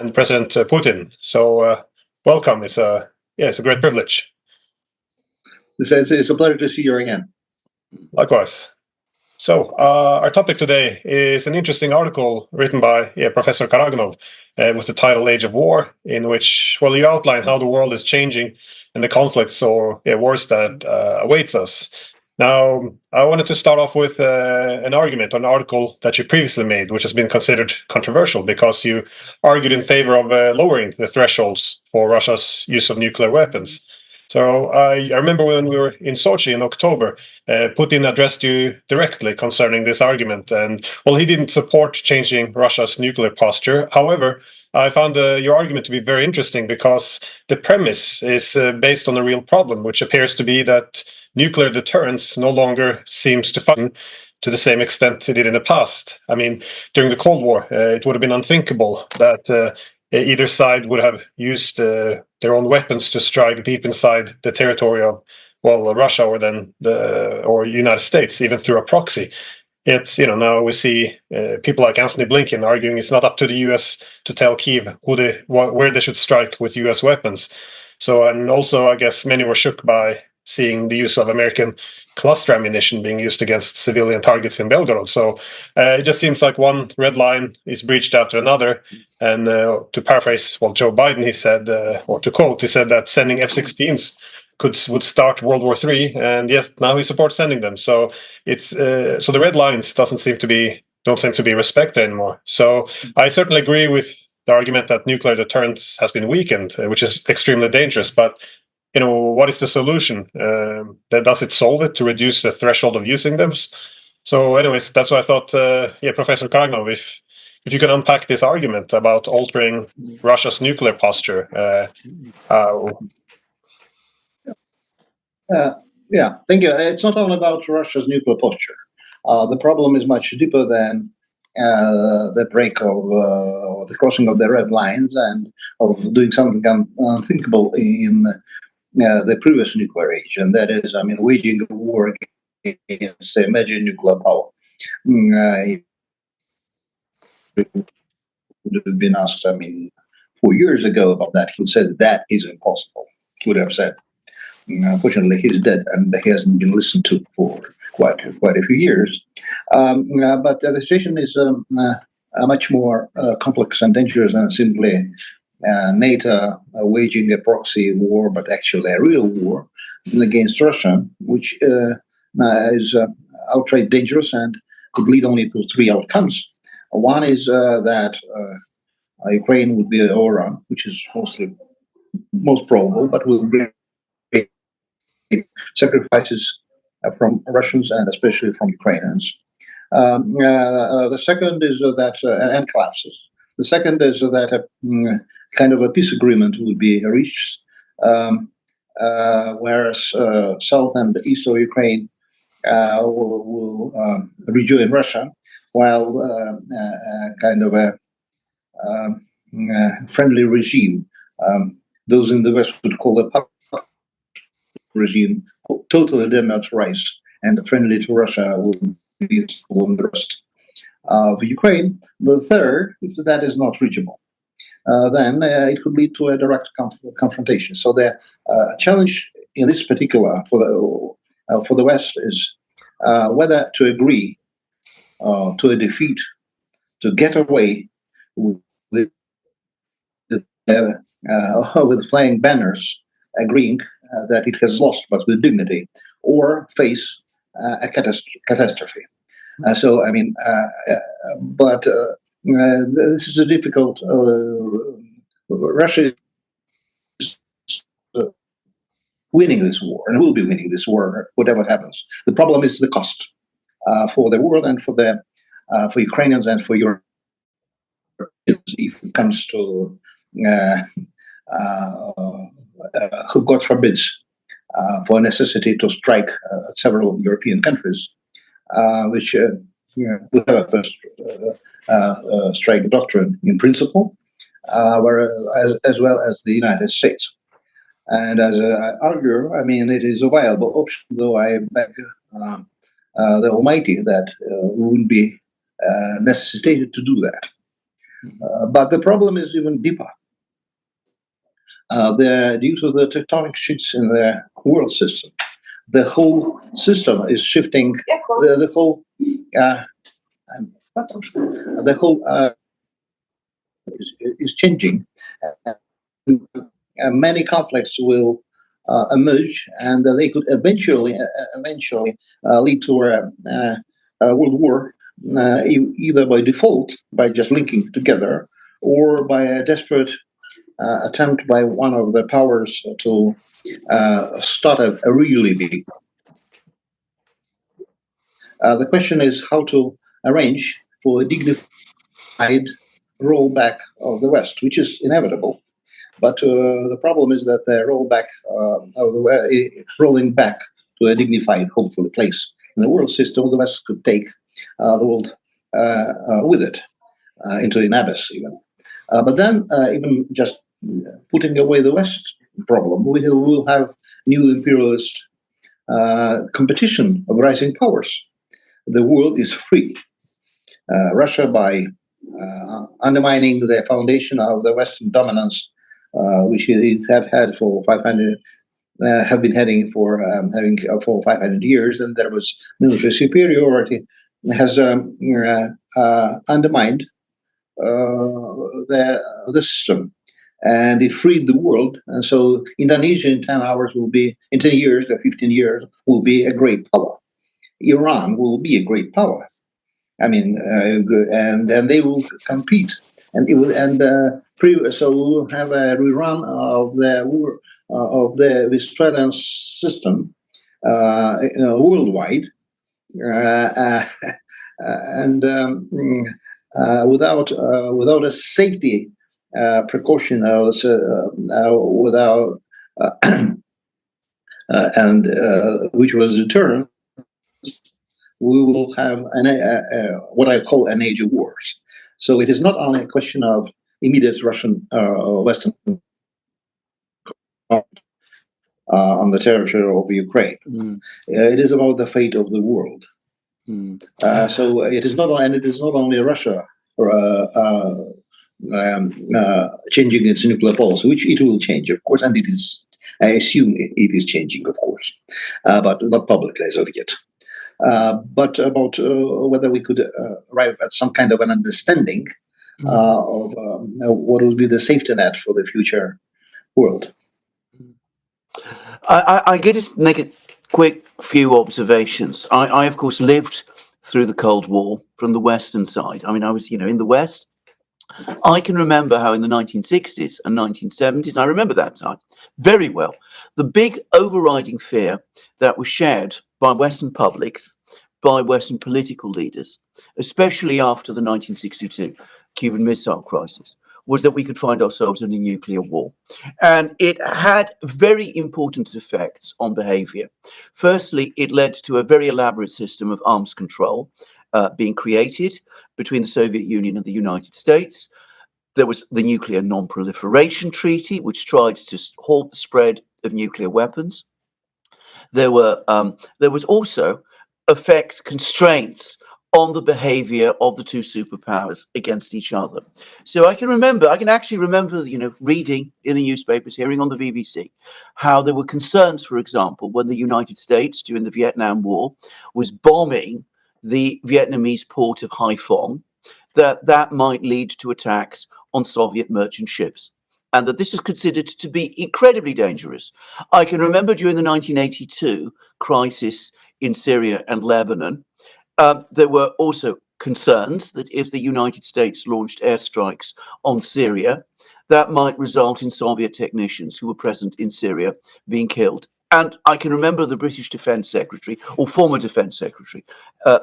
and President Putin. So welcome. It's a great privilege. It's a pleasure to see you again. Likewise. So our topic today is an interesting article written by Professor Karaganov with the title "Age of War," in which, well, you outline how the world is changing and the conflicts or wars that awaits us. Now, I wanted to start off with an argument on an article that you previously made, which has been considered controversial because you argued in favor of lowering the thresholds for Russia's use of nuclear weapons. So I remember when we were in Sochi in October, Putin addressed you directly concerning this argument. And, well, he didn't support changing Russia's nuclear posture. However, I found your argument to be very interesting because the premise is based on a real problem, which appears to be that nuclear deterrence no longer seems to function to the same extent it did in the past. I mean, during the Cold War, it would have been unthinkable that either side would have used their own weapons to strike deep inside the territory of, well, Russia or United States, even through a proxy. It's, now we see people like Anthony Blinken arguing it's not up to the U.S. to tell Kyiv where they should strike with U.S. weapons. So, and also, I guess many were shook by seeing the use of American cluster ammunition being used against civilian targets in Belgorod. So it just seems like one red line is breached after another. And to paraphrase, well, Joe Biden, he said, or to quote, he said that sending F-16s would start World War III, and yes, now he supports sending them. So it's so the red lines don't seem to be respected anymore. So I certainly agree with the argument that nuclear deterrence has been weakened, which is extremely dangerous. But what is the solution? Does it solve it to reduce the threshold of using them? So, anyways, that's why I thought, Professor Karaganov, if you can unpack this argument about altering Russia's nuclear posture. Thank you. It's not all about Russia's nuclear posture. The problem is much deeper than the break of the crossing of the red lines and of doing something unthinkable in the previous nuclear age, and that is, waging a war against a major nuclear power. Would have been asked, 4 years ago about that, he would say that is impossible. He would have said. Unfortunately, he's dead, and he hasn't been listened to for quite a few years. But the situation is much more complex and dangerous than simply NATO waging a proxy war, but actually a real war against Russia, which is outright dangerous and could lead only to three outcomes. One is that Ukraine would be overrun, which is most probable, but will bring sacrifices from Russians and especially from Ukrainians. The second is that, and collapses. The second is that a kind of a peace agreement would be reached, whereas south and east of Ukraine will rejoin Russia, while kind of a friendly regime, those in the West would call a puppet regime, totally demilitarized and friendly to Russia, will be installed in the rest of Ukraine. The third, if that is not reachable, then it could lead to a direct confrontation. So the challenge in this particular for the West is whether to agree to a defeat, to get away with flying banners, agreeing that it has lost, but with dignity, or face a catastrophe. But this is a difficult. Russia is winning this war and will be winning this war, whatever happens. The problem is the cost for the world and for Ukrainians and for Europe. If it comes to God forbids, for a necessity to strike several European countries, which we have a first strike doctrine in principle, as well as the United States. And as I argue, it is a viable option, though I beg the Almighty that we wouldn't be necessitated to do that. But the problem is even deeper. Due to the tectonic shifts in the world system, the whole system is shifting. The whole is changing. Many conflicts will emerge, and they could eventually lead to a world war, either by default, by just linking together, or by a desperate attempt by one of the powers to start a really big. The question is how to arrange for a dignified rollback of the West, which is inevitable. But the problem is that the rolling back to a dignified, hopeful place in the world system, the West could take the world with it into an abyss even. But then, even just putting away the West problem, we will have new imperialist competition of rising powers. The world is free. Russia, by undermining the foundation of the Western dominance, which it had for 500, have been having for 500 years, and there was military superiority, has undermined the system, and it freed the world. And so Indonesia in 10 years or 15 years will be a great power. Iran will be a great power. I mean, and they will compete, and it will, so we will have a rerun of the Australian system worldwide, and without a safety precaution, without and which was returned, we will have what I call an age of wars. So it is not only a question of immediate Russian Western on the territory of Ukraine. It is about the fate of the world. So it is not only Russia changing its nuclear policy, which it will change, of course, and it is. I assume it is changing, of course, but not publicly as of yet. But about whether we could arrive at some kind of an understanding of what will be the safety net for the future world. I get to make a quick few observations. I of course lived through the Cold War from the Western side. I mean, I was, in the West. I can remember how in the 1960s and 1970s, I remember that time very well, the big overriding fear that was shared by Western publics, by Western political leaders, especially after the 1962 Cuban Missile Crisis, was that we could find ourselves in a nuclear war. And it had very important effects on behavior. Firstly, it led to a very elaborate system of arms control being created between the Soviet Union and the United States. There was the Nuclear Non-Proliferation Treaty, which tried to halt the spread of nuclear weapons. There was also constraints on the behavior of the two superpowers against each other. So I can actually remember, reading in the newspapers, hearing on the BBC, how there were concerns, for example, when the United States during the Vietnam War was bombing the Vietnamese port of Haiphong, that might lead to attacks on Soviet merchant ships, and that this is considered to be incredibly dangerous. I can remember during the 1982 crisis in Syria and Lebanon, there were also concerns that if the United States launched airstrikes on Syria, that might result in Soviet technicians who were present in Syria being killed. And I can remember the British Defence Secretary, or former Defence Secretary,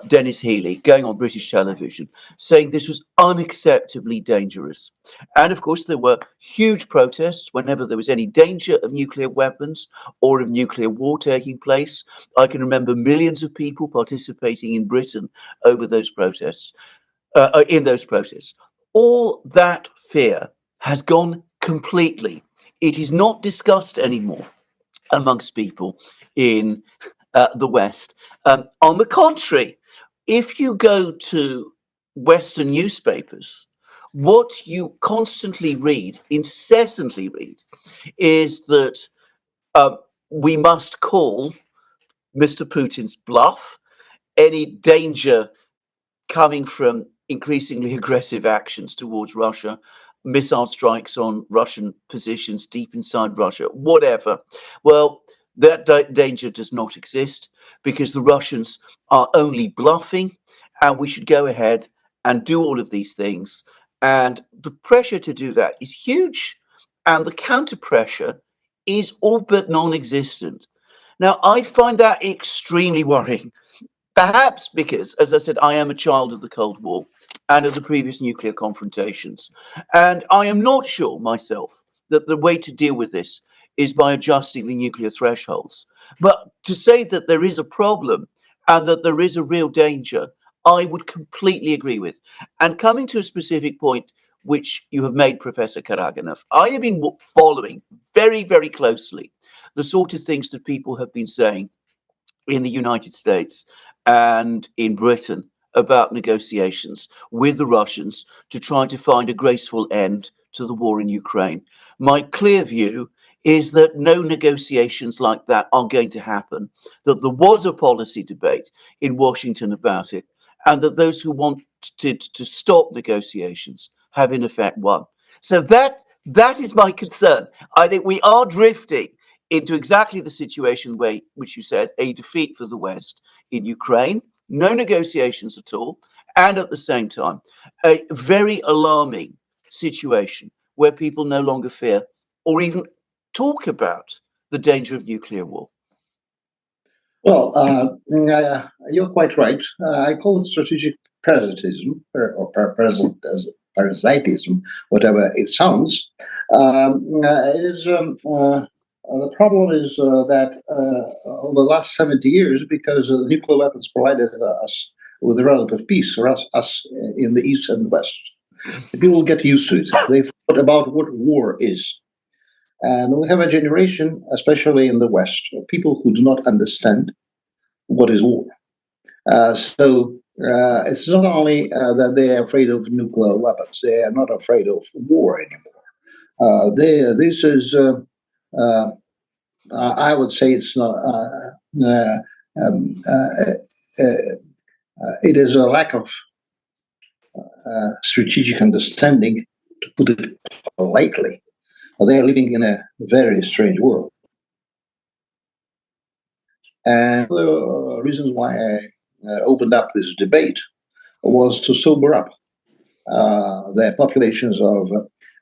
Dennis Healey, going on British television, saying this was unacceptably dangerous. And of course, there were huge protests whenever there was any danger of nuclear weapons or of nuclear war taking place. I can remember millions of people participating in Britain over those protests, All that fear has gone completely. It is not discussed anymore amongst people in the West. On the contrary, if you go to Western newspapers, what you constantly read, incessantly read, is that we must call Mr. Putin's bluff. Any danger coming from increasingly aggressive actions towards Russia, missile strikes on Russian positions deep inside Russia, whatever. Well, that danger does not exist because the Russians are only bluffing, and we should go ahead and do all of these things. And the pressure to do that is huge, and the counter pressure is all but non-existent. Now, I find that extremely worrying, perhaps because, as I said, I am a child of the Cold War and of the previous nuclear confrontations. And I am not sure myself that the way to deal with this is by adjusting the nuclear thresholds. But to say that there is a problem and that there is a real danger, I would completely agree with. And coming to a specific point, which you have made, Professor Karaganov, I have been following very, very closely the sort of things that people have been saying in the United States and in Britain about negotiations with the Russians to try to find a graceful end to the war in Ukraine. My clear view is that no negotiations like that are going to happen, that there was a policy debate in Washington about it, and that those who wanted to stop negotiations have in effect won. So that is my concern. I think we are drifting into exactly the situation which you said, a defeat for the West in Ukraine, no negotiations at all, and at the same time, a very alarming situation where people no longer fear or even talk about the danger of nuclear war. Well, you're quite right. I call it strategic parasitism or parasitism, whatever it sounds. The problem is that over the last 70 years, because nuclear weapons provided us with a relative peace, or us in the East and West, people get used to it. They forgot about what war is. And we have a generation, especially in the West, of people who do not understand what is war. So it's not only that they are afraid of nuclear weapons, they are not afraid of war anymore. This is, I would say it's not, it is a lack of strategic understanding, to put it politely. They are living in a very strange world. And the reasons why I opened up this debate was to sober up the populations of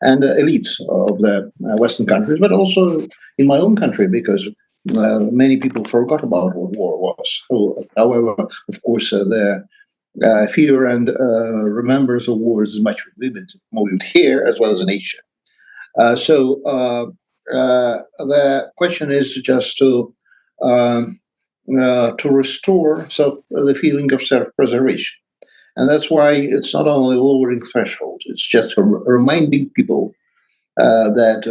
and elites of the Western countries, but also in my own country, because many people forgot about what war was. However, of course, the fear and remembrance of wars is much vivid here as well as in Asia. So the question is just to restore the feeling of self-preservation. And that's why it's not only lowering thresholds, it's just reminding people that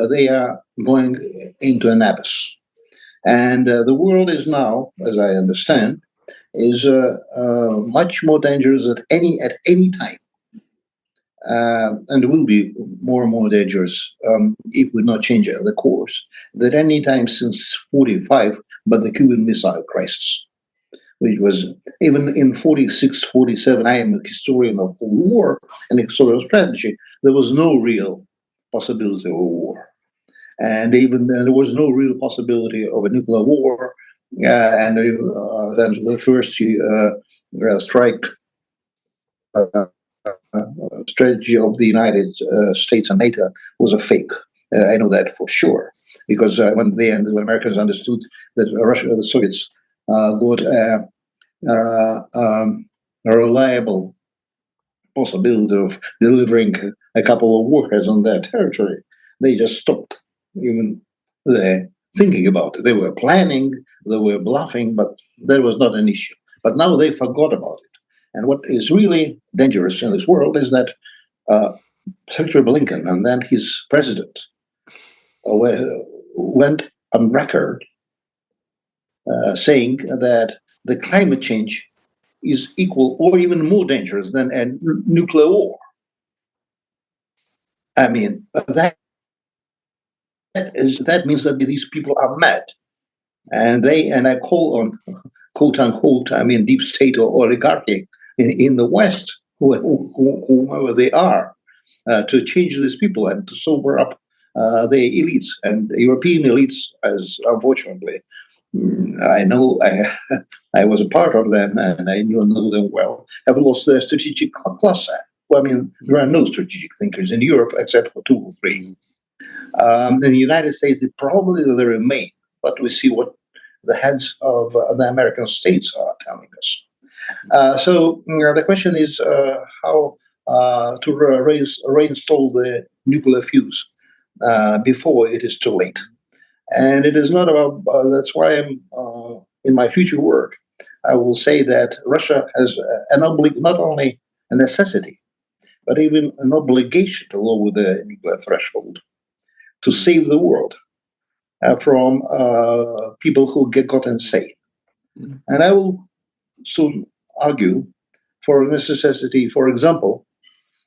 they are going into an abyss. And the world is now, as I understand, is much more dangerous at any time. And will be more and more dangerous if we not change the course than any time since 45, but the Cuban Missile Crisis, which was even in 46, 47, I am a historian of Cold War and historian of strategy, there was no real possibility of a war. And even there was no real possibility of a nuclear war. And then the first strike strategy of the United States and NATO was a fake. I know that for sure, because when the Americans understood that the Soviets got a reliable possibility of delivering a couple of warheads on their territory, they just stopped even thinking about it. They were planning, they were bluffing, but that was not an issue. But now they forgot about it. And what is really dangerous in this world is that Secretary Blinken and then his president went on record saying that the climate change is equal or even more dangerous than a nuclear war. I mean, that means that these people are mad, and I call on, quote unquote, I mean, deep state or oligarchy in the West, whomever they are, to change these people and to sober up the elites and European elites, as unfortunately I know I was a part of them and I know them well, have lost their strategic class. Well, I mean, there are no strategic thinkers in Europe except for 2 or 3. In the United States, probably they remain, but we see what the heads of the American states are telling us. So the question is how to reinstall the nuclear fuse before it is too late. And it is not about, that's why I'm in my future work, I will say that Russia has not only a necessity, but even an obligation to lower the nuclear threshold to save the world from people who got insane. And I will soon argue for a necessity, for example,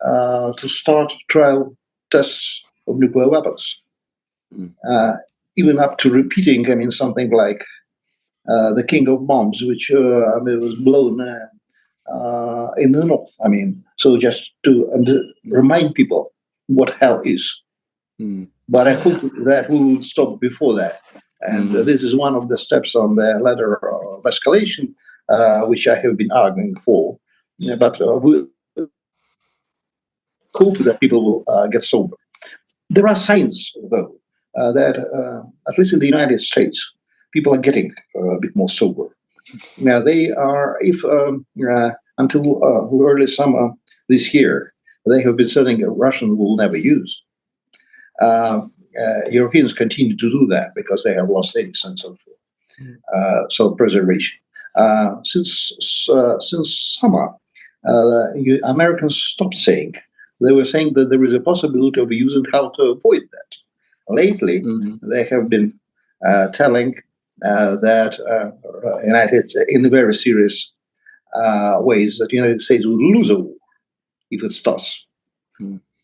to start trial tests of nuclear weapons, even up to repeating, I mean, something like the King of Bombs, which was blown in the north. I mean, so just to remind people what hell is. But I hope that we will stop before that. And this is one of the steps on the ladder of escalation, which I have been arguing for. But we hope that people will get sober. There are signs, though, that at least in the United States, people are getting a bit more sober. Now, they are, if until early summer this year, they have been saying Russian will never use. Europeans continue to do that because they have lost any sense of self-preservation. Since summer, Americans stopped saying. They were saying that there is a possibility of using how to avoid that. Lately, they have been telling that United States, in very serious ways, that the United States will lose a war if it starts.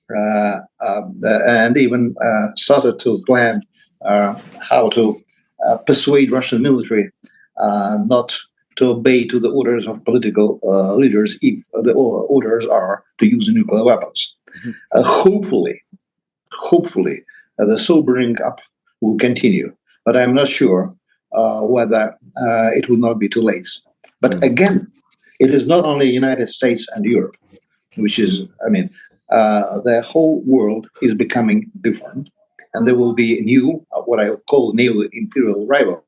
And even started to plan how to persuade Russian military not to obey to the orders of political leaders if the orders are to use nuclear weapons. Hopefully, the sobering up will continue, but I'm not sure whether it will not be too late. But again, it is not only United States and Europe, which is, I mean, the whole world is becoming different, and there will be new, what I call neo-imperial rival.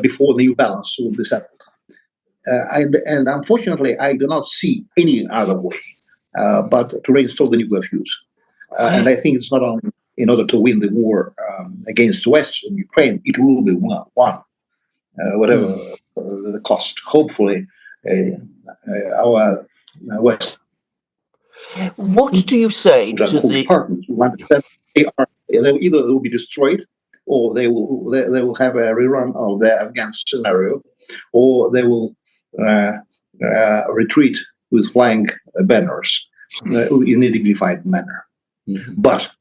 Before the new balance will be settled. And unfortunately, I do not see any other way but to reinstall the nuclear fuse. And I think it's not only in order to win the war against the West and Ukraine, it will be won, whatever the cost. Hopefully, our West. What do you say to the partners who understand they will be destroyed, or they will have a rerun of the Afghan scenario, or they will retreat with flying banners in a dignified manner. But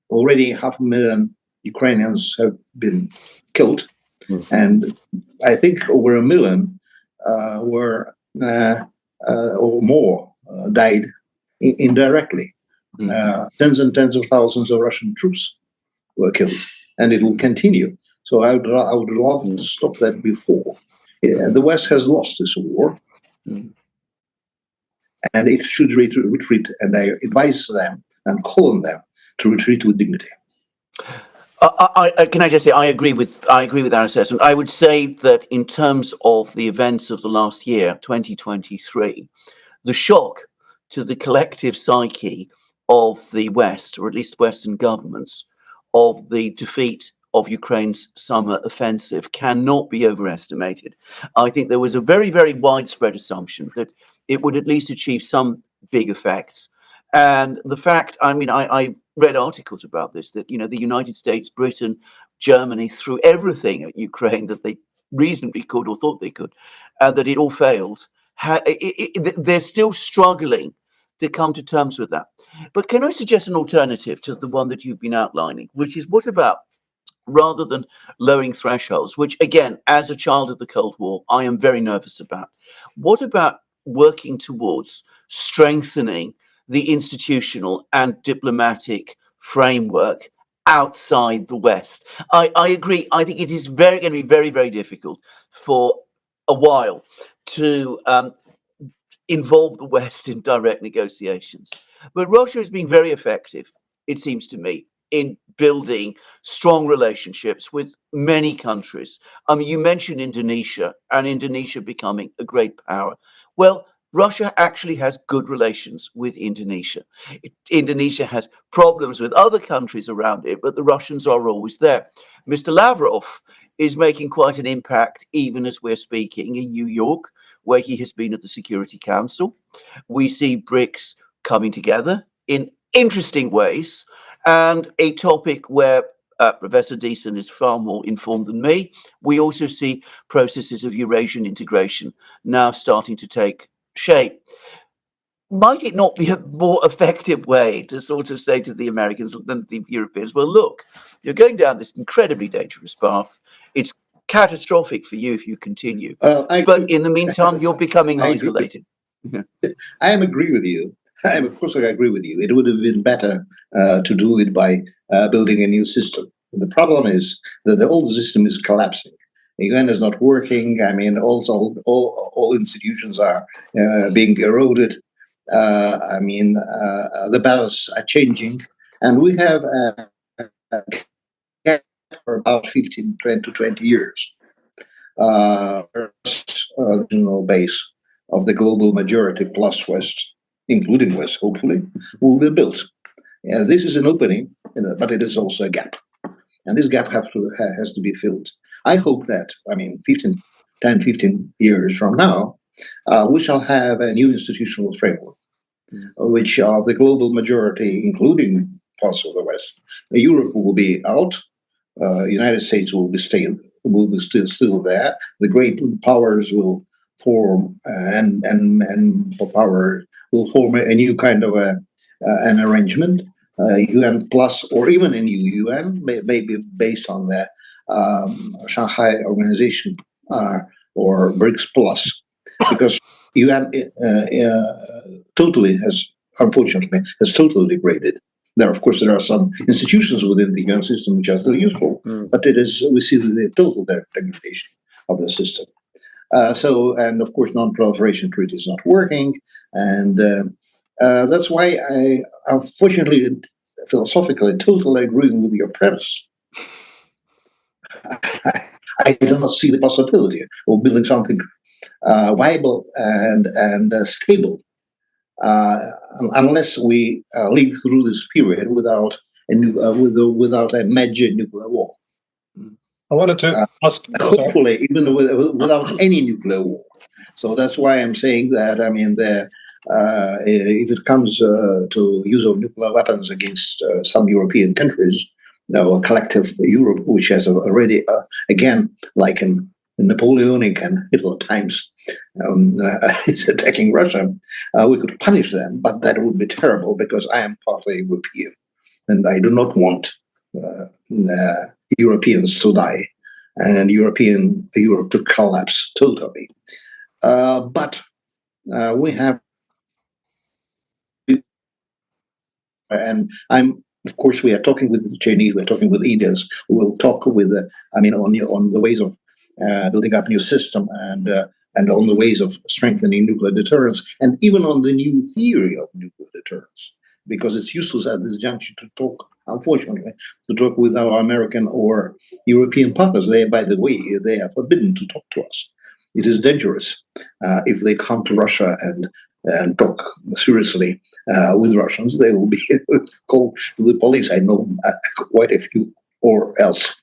already 500,000 Ukrainians have been killed, and I think over 1 million were or more died indirectly. Tens and tens of thousands of Russian troops were killed, and it will continue. So I would love to stop that before. The West has lost this war, and it should retreat. And I advise them and call on them to retreat with dignity. Can I just say I agree with that assessment. I would say that in terms of the events of the last year, 2023, the shock to the collective psyche of the West, or at least Western governments, of the defeat of Ukraine's summer offensive cannot be overestimated. I think there was a very, very widespread assumption that it would at least achieve some big effects. And the fact, I mean, I read articles about this, that, you know, the United States, Britain, Germany threw everything at Ukraine that they reasonably could or thought they could, that it all failed. They're still struggling to come to terms with that. But can I suggest an alternative to the one that you've been outlining, which is what about, rather than lowering thresholds, which again, as a child of the Cold War, I am very nervous about, what about working towards strengthening the institutional and diplomatic framework outside the West? I agree. I think it is going to be very, very difficult for a while to involve the West in direct negotiations. But Russia has been very effective, it seems to me, in building strong relationships with many countries. I mean, you mentioned Indonesia and Indonesia becoming a great power. Well, Russia actually has good relations with Indonesia. Indonesia has problems with other countries around it, but the Russians are always there. Mr. Lavrov is making quite an impact, even as we're speaking, in New York, where he has been at the Security Council. We see BRICS coming together in interesting ways, and a topic where Professor Diesen is far more informed than me. We also see processes of Eurasian integration now starting to take shape. Might it not be a more effective way to sort of say to the Americans and the Europeans, well, look, you're going down this incredibly dangerous path. It's catastrophic for you if you continue. But in the meantime, you're becoming isolated. I agree with you. Of course, I agree with you. It would have been better to do it by building a new system. The problem is that the old system is collapsing. The UN is not working. I mean, also all institutions are being eroded. The balance are changing, and we have a gap for about 15 to 20 years. Regional base of the global majority plus West, including West, hopefully, will be built. This is an opening, but it is also a gap. And this gap has to be filled. I hope that, 15 years from now, we shall have a new institutional framework, which of the global majority, including parts of the West, Europe will be out, United States will be still there, the great powers will form and power will form a new kind of an arrangement, UN plus, or even a new UN, maybe based on the Shanghai Organization or BRICS plus, because UN unfortunately has totally degraded. There are some institutions within the UN system which are still useful, but we see the total degradation of the system. And of course, non-proliferation treaty is not working, and that's why I, unfortunately, philosophically, totally agree with your premise. I do not see the possibility of building something viable and stable unless we live through this period without a major nuclear war. I wanted to ask. Hopefully, even without any nuclear war. So that's why I'm saying that. If it comes to use of nuclear weapons against some European countries, a collective Europe, which has already, again, like in Napoleonic and Hitler times, is attacking Russia, we could punish them, but that would be terrible because I am partly European, and I do not want Europeans to die and Europe to collapse totally. But we have, and of course, we are talking with the Chinese, we're talking with Indians, we will talk with, on the ways of building up new system and on the ways of strengthening nuclear deterrence, and even on the new theory of nuclear deterrence, because it's useless at this juncture to talk, unfortunately, with our American or European partners. By the way, they are forbidden to talk to us. It is dangerous if they come to Russia and talk seriously with Russians. They will be called to the police. I know quite a few, or else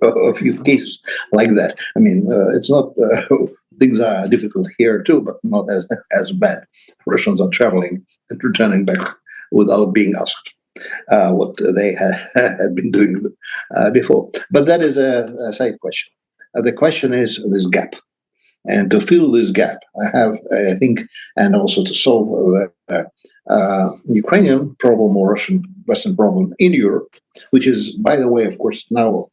a few cases like that. It's not. Things are difficult here too, but not as bad. Russians are traveling and returning back without being asked what they had been doing before. But that is a side question. The question is this gap. And to fill this gap, I think, and also to solve Ukrainian problem or Russian Western problem in Europe, which is, by the way, of course, now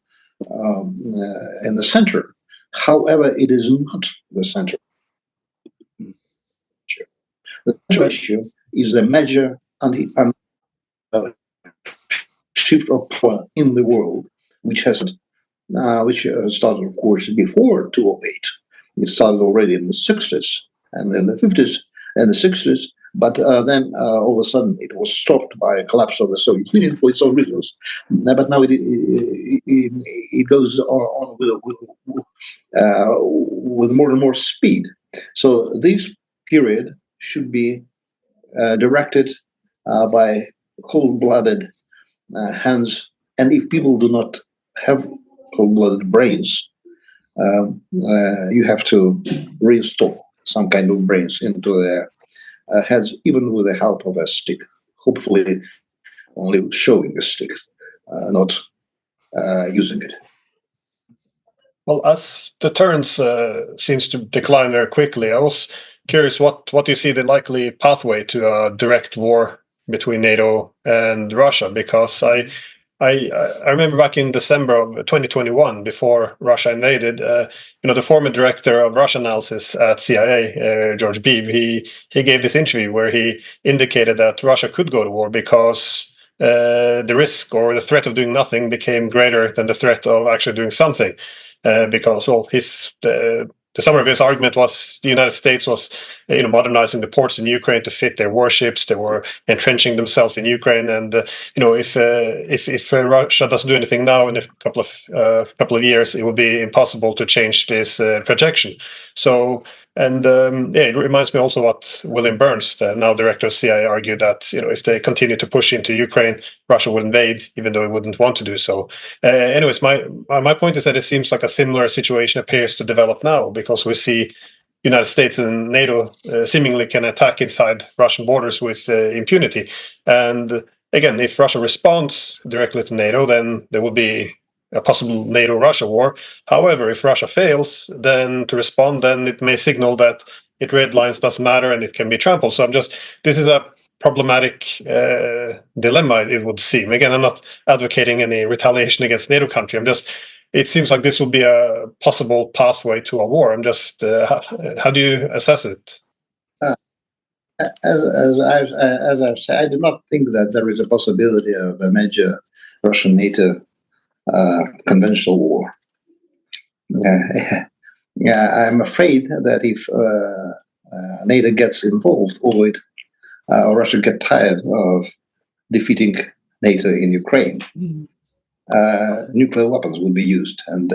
in the center. However, it is not the center. The central issue is the major shift of power in the world, which started, of course, before 2008. It started already in the 60s and in the 50s and the 60s. But then all of a sudden it was stopped by a collapse of the Soviet Union for its own reasons. But now it goes on with more and more speed. So this period should be directed by cold-blooded hands. And if people do not have cold-blooded brains, you have to reinstall some kind of brains into their heads, even with the help of a stick. Hopefully, only showing a stick, not using it. Well, as the turns seems to decline very quickly, I was curious what you see the likely pathway to a direct war between NATO and Russia, because I remember back in December of 2021, before Russia invaded, the former director of Russia analysis at CIA, George Beebe, he gave this interview where he indicated that Russia could go to war because the risk or the threat of doing nothing became greater than the threat of actually doing something. Because, well, the summary of his argument was the United States was, modernizing the ports in Ukraine to fit their warships. They were entrenching themselves in Ukraine, and if Russia doesn't do anything now, in a couple of years, it will be impossible to change this projection. So, and it reminds me also what William Burns, the now director of CIA, argued that if they continue to push into Ukraine, Russia will invade, even though it wouldn't want to do so. Anyways, my point is that it seems like a similar situation appears to develop now, because we see United States and NATO seemingly can attack inside Russian borders with impunity. And again, if Russia responds directly to NATO, then there will be a possible NATO-Russia war. However, if Russia fails then to respond, then it may signal that it red lines doesn't matter and it can be trampled. So this is a problematic dilemma, it would seem. Again, I'm not advocating any retaliation against NATO country. It seems like this would be a possible pathway to a war. I'm just, how do you assess it? As I've said, I do not think that there is a possibility of a major Russian-NATO conventional war. I'm afraid that if NATO gets involved, or Russia gets tired of defeating NATO in Ukraine, nuclear weapons would be used, and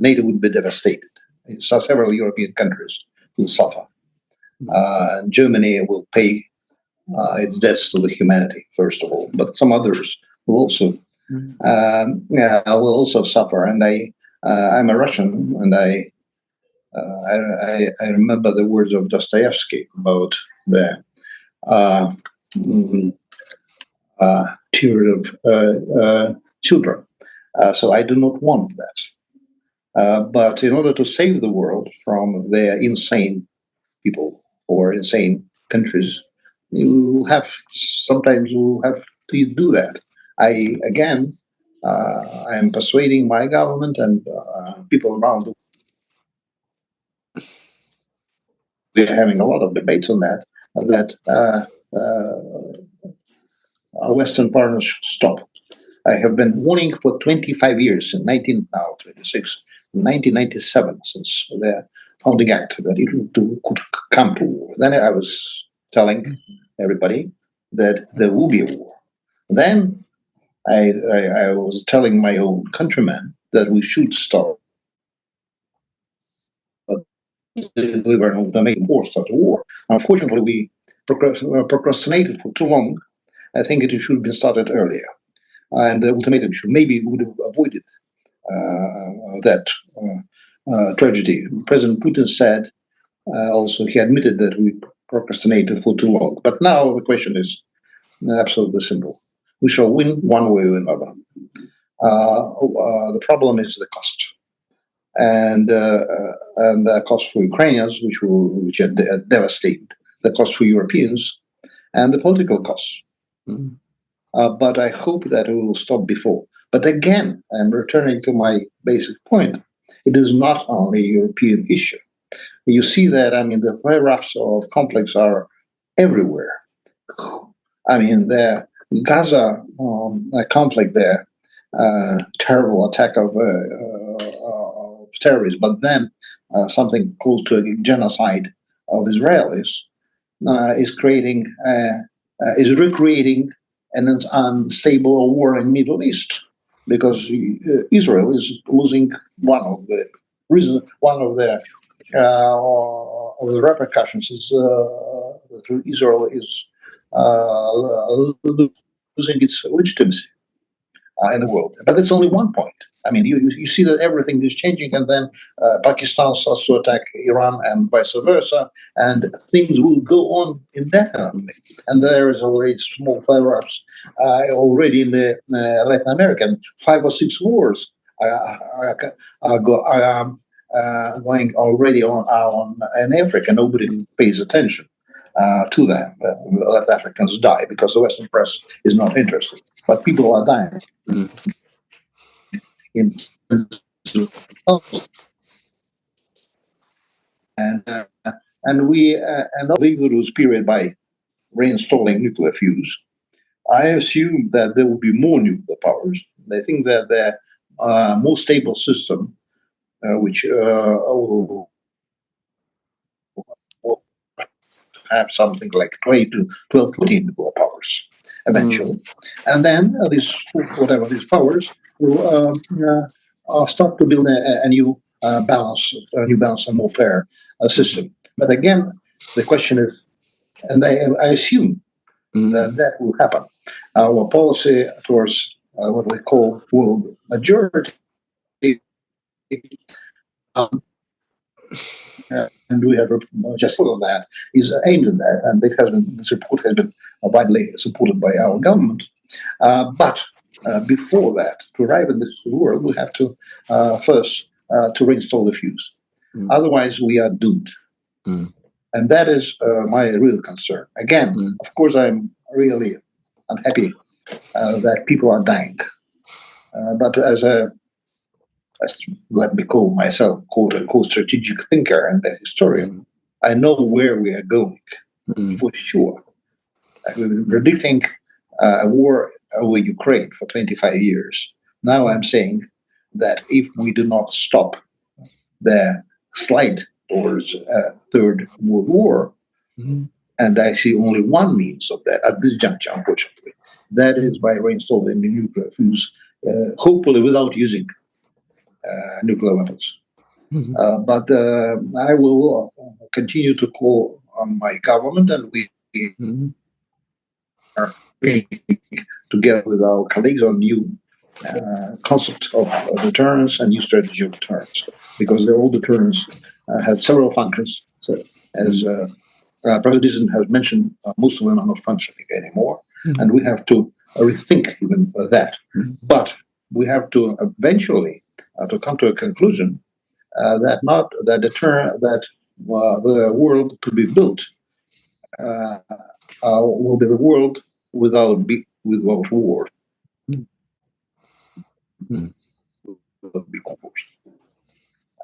NATO would be devastated. So several European countries will suffer. Germany will pay its debts to the humanity, first of all, but some others will also will also suffer. And I'm a Russian, and I remember the words of Dostoevsky about the tyranny of children. So I do not want that. But in order to save the world from their insane people or insane countries, sometimes we'll have to do that. I am persuading my government and people around the world. We're having a lot of debates on that our Western partners should stop. I have been warning for 25 years, in 1997, since the founding act, that it could come to war. Then I was telling everybody that there will be a war. Then I was telling my own countrymen that we should stop. But we were not making war, start a war. Unfortunately, we procrastinated for too long. I think it should have been started earlier. And the ultimatum maybe would have avoided that tragedy. President Putin said, also he admitted that we procrastinated for too long. But now the question is absolutely simple. We shall win one way or another. The problem is the cost. And the cost for Ukrainians, which are devastated, the cost for Europeans, and the political costs. But I hope that it will stop before. But again, I'm returning to my basic point. It is not only a European issue. You see that, the flare-ups of conflicts are everywhere. The Gaza conflict there, terrible attack of terrorists, but then something close to a genocide of Israelis is recreating an unstable war in Middle East, because Israel is losing one of the repercussions is Israel is losing its legitimacy in the world. But it's only one point. You see that everything is changing, and then Pakistan starts to attack Iran and vice versa, and things will go on indefinitely. And there is already small flare-ups already in the Latin American. 5 or 6 wars are going already on in Africa. Nobody pays attention to that. Let Africans die because the Western press is not interested. But people are dying. And we leave the rules period by reinstalling nuclear fuse. I assume that there will be more nuclear powers. I think that the most stable system, which will have something like 12 to 14 nuclear powers eventually, and then these powers will start to build a new balance and more fair system. But again, the question is, and I assume that will happen. Our policy towards what we call world majority, and we have just put on that, is aimed at that, and this report has been widely supported by our government. But before that, to arrive in this world, we have to first to reinstall the fuse. Otherwise, we are doomed. And that is my real concern. Again, of course, I'm really unhappy that people are dying. But as let me call myself, quote unquote, strategic thinker and a historian, I know where we are going for sure. I've been predicting a war over Ukraine for 25 years. Now I'm saying that if we do not stop the slide towards a third world war, and I see only one means of that at this juncture, unfortunately, that is by reinstalling the nuclear fuse, hopefully without using nuclear weapons. But I will continue to call on my government, and we are together with our colleagues on new concept of deterrence and new strategy of deterrence, because all deterrence have several functions. So, as President Diesen has mentioned, most of them are not functioning anymore, and we have to rethink even that. But we have to eventually to come to a conclusion that the world to be built will be the world without war.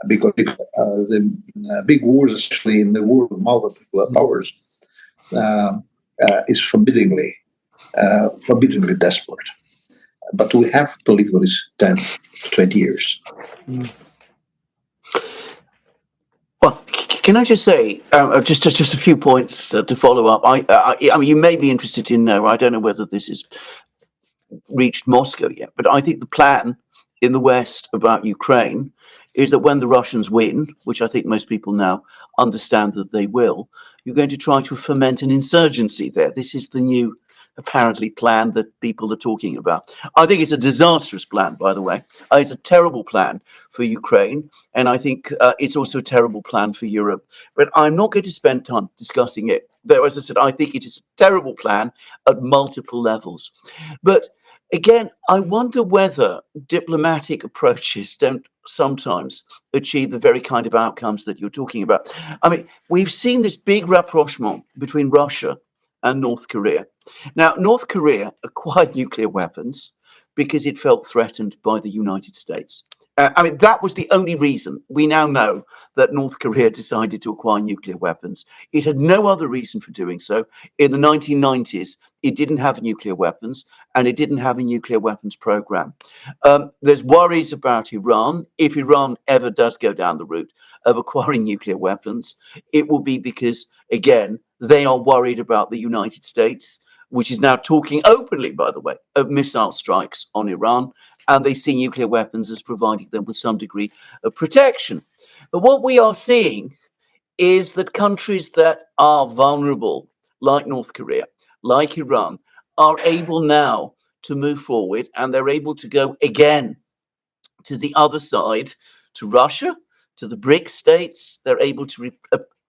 Because the big wars, especially in the world of multiple powers, is forbiddingly desperate. But we have to live for this 10 to 20 years. Well, can I just say, just a few points to follow up? I mean, you may be interested to know, I don't know whether this has reached Moscow yet, but I think the plan in the West about Ukraine is that when the Russians win, which I think most people now understand that they will, you're going to try to foment an insurgency there. This is the new, apparently, plan that people are talking about. I think it's a disastrous plan, by the way. It's a terrible plan for Ukraine, and I think it's also a terrible plan for Europe. But I'm not going to spend time discussing it. Though, as I said, I think it is a terrible plan at multiple levels. But again, I wonder whether diplomatic approaches don't sometimes achieve the very kind of outcomes that you're talking about. I mean, we've seen this big rapprochement between Russia and North Korea. Now, North Korea acquired nuclear weapons because it felt threatened by the United States. I mean, that was the only reason. We now know that North Korea decided to acquire nuclear weapons. It had no other reason for doing so. In the 1990s, it didn't have nuclear weapons, and it didn't have a nuclear weapons program. There's worries about Iran. If Iran ever does go down the route of acquiring nuclear weapons, it will be because, again, they are worried about the United States, which is now talking openly, by the way, of missile strikes on Iran, and they see nuclear weapons as providing them with some degree of protection. But what we are seeing is that countries that are vulnerable, like North Korea, like Iran, are able now to move forward, and they're able to go again to the other side, to Russia, to the BRICS states. They're able to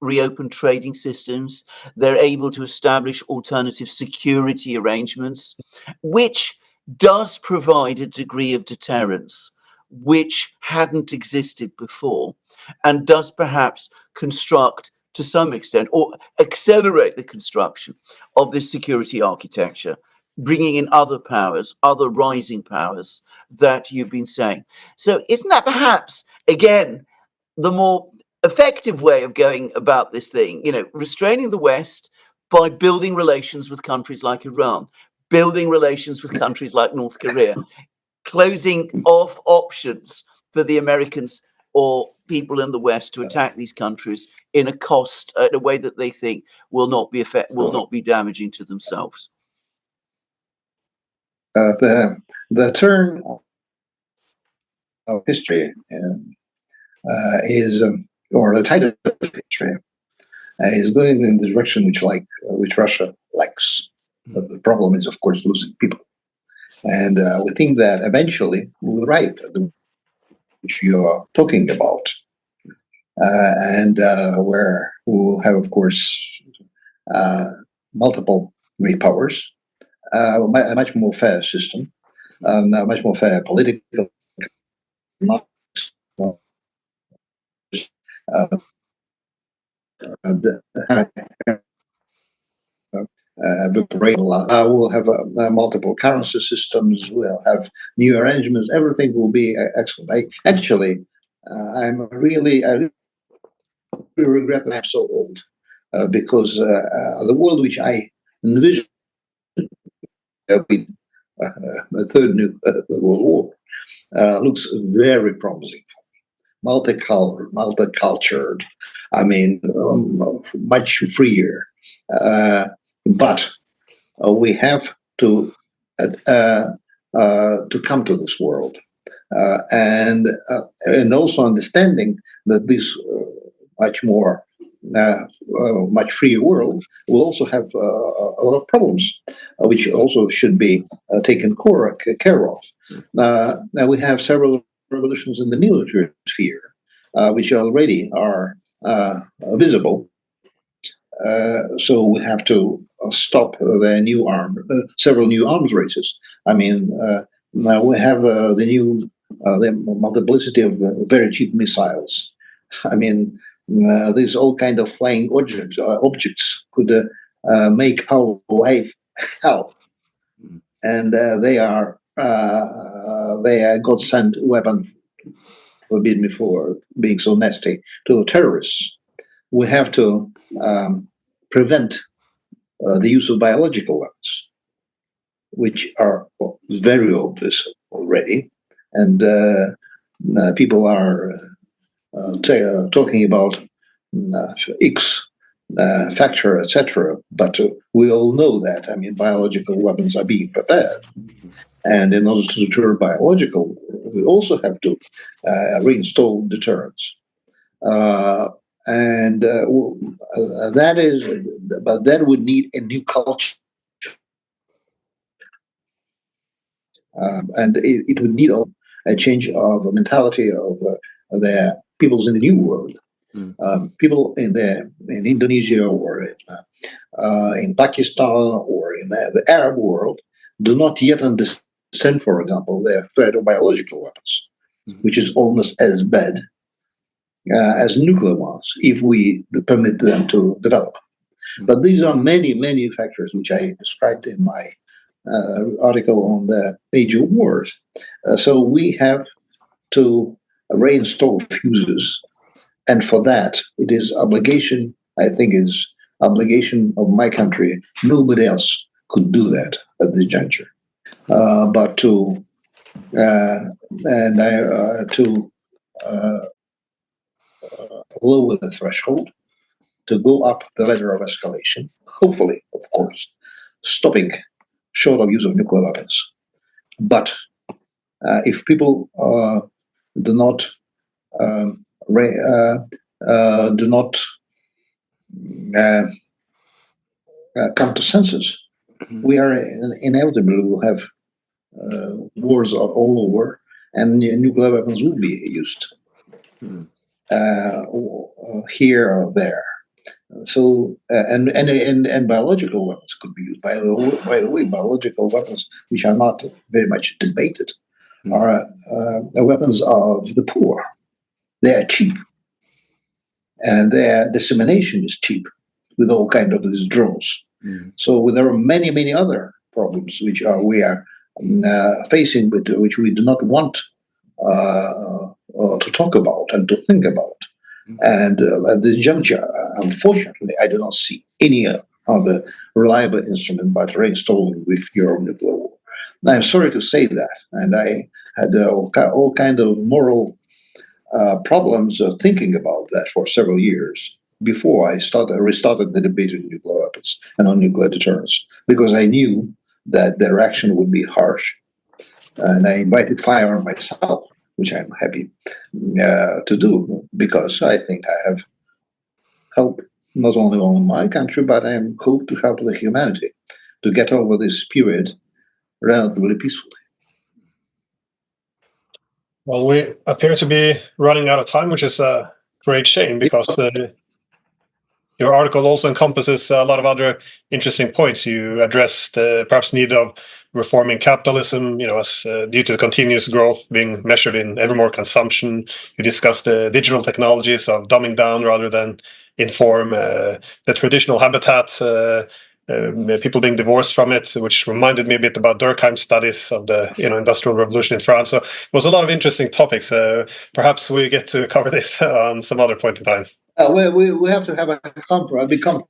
reopen trading systems. They're able to establish alternative security arrangements, which does provide a degree of deterrence which hadn't existed before, and does perhaps construct to some extent or accelerate the construction of this security architecture, bringing in other powers, other rising powers that you've been saying. So isn't that perhaps, again, the more effective way of going about this thing, restraining the West by building relations with countries like Iran, building relations with countries like North Korea, closing off options for the Americans or people in the West to attack these countries in a way that they think will not be damaging to themselves. The turn of history is, or the title of history, is going in the direction which Russia likes. But the problem is, of course, losing people. And we think that eventually we will arrive at the which you are talking about, and where we will have, of course, multiple great powers, a much more fair system, a much more fair political. We'll have multiple currency systems. We'll have new arrangements. Everything will be excellent. I really regret that I'm so old, because the world which I envisioned with the third World War looks very promising for me. Multicultural. I mean, much freer. But we have to come to this world, and also understanding that this much freer world will also have a lot of problems, which also should be taken care of. Now we have several revolutions in the military sphere, which already are visible. So we have to stop the several new arms races. I mean, now we have the multiplicity of very cheap missiles. I mean, there's all kind of flying objects could make our life hell, and they are God-sent weapon. Forbid me for being so nasty to the terrorists. We have to prevent the use of biological weapons, which are very obvious already, and people are talking about X factor, etc. But we all know that, I mean, biological weapons are being prepared, and in order to deter biological, we also have to reinstall deterrence. And that would need a new culture, and it would need a change of mentality of the peoples in the new world. People in Indonesia or in Pakistan or in the Arab world do not yet understand, for example, the threat of biological weapons, which is almost as bad as nuclear ones, if we permit them to develop. But these are many factors which I described in my article on the age of wars. So we have to reinstall fuses, and for that it is obligation. I think it's obligation of my country. Nobody else could do that at this juncture, but to lower the threshold, to go up the ladder of escalation. Hopefully, of course, stopping short of use of nuclear weapons. But if people do not come to senses, we are inevitably will have wars all over, and nuclear weapons will be used here or there. So and biological weapons could be used. By the way, biological weapons, which are not very much debated, are weapons of the poor. They are cheap, and their dissemination is cheap with all kind of these drones. So there are many other problems which we are facing, but which we do not want to talk about and to think about. And at this juncture, unfortunately, I do not see any other reliable instrument but reinstalling with your nuclear war. I'm sorry to say that, and I had all kind of moral problems thinking about that for several years before I restarted the debate on nuclear weapons and on nuclear deterrence, because I knew that their action would be harsh, and I invited fire on myself, which I'm happy to do, because I think I have helped not only on my country, but I hope to help the humanity to get over this period relatively peacefully. Well, we appear to be running out of time, which is a great shame, because your article also encompasses a lot of other interesting points. You addressed the perhaps need of reforming capitalism, as due to the continuous growth being measured in ever more consumption. You discussed the digital technologies of dumbing down rather than inform, the traditional habitats, people being divorced from it, which reminded me a bit about Durkheim's studies of the industrial revolution in France. So it was a lot of interesting topics. Perhaps we get to cover this on some other point in time. We have to have a conference on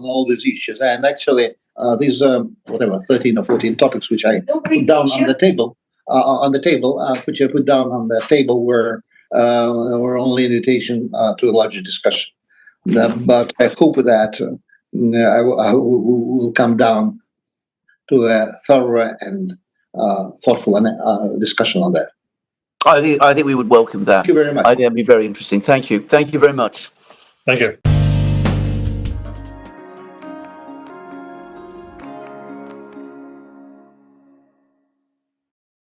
all these issues, and actually these 13 or 14 topics which I put down on the table which I put down on the table were only invitation to a larger discussion, but I hope that I will come down to a thorough and thoughtful discussion on that. I think we would welcome that. Thank you very much. I think that'd be very interesting. Thank you very much. Thank you.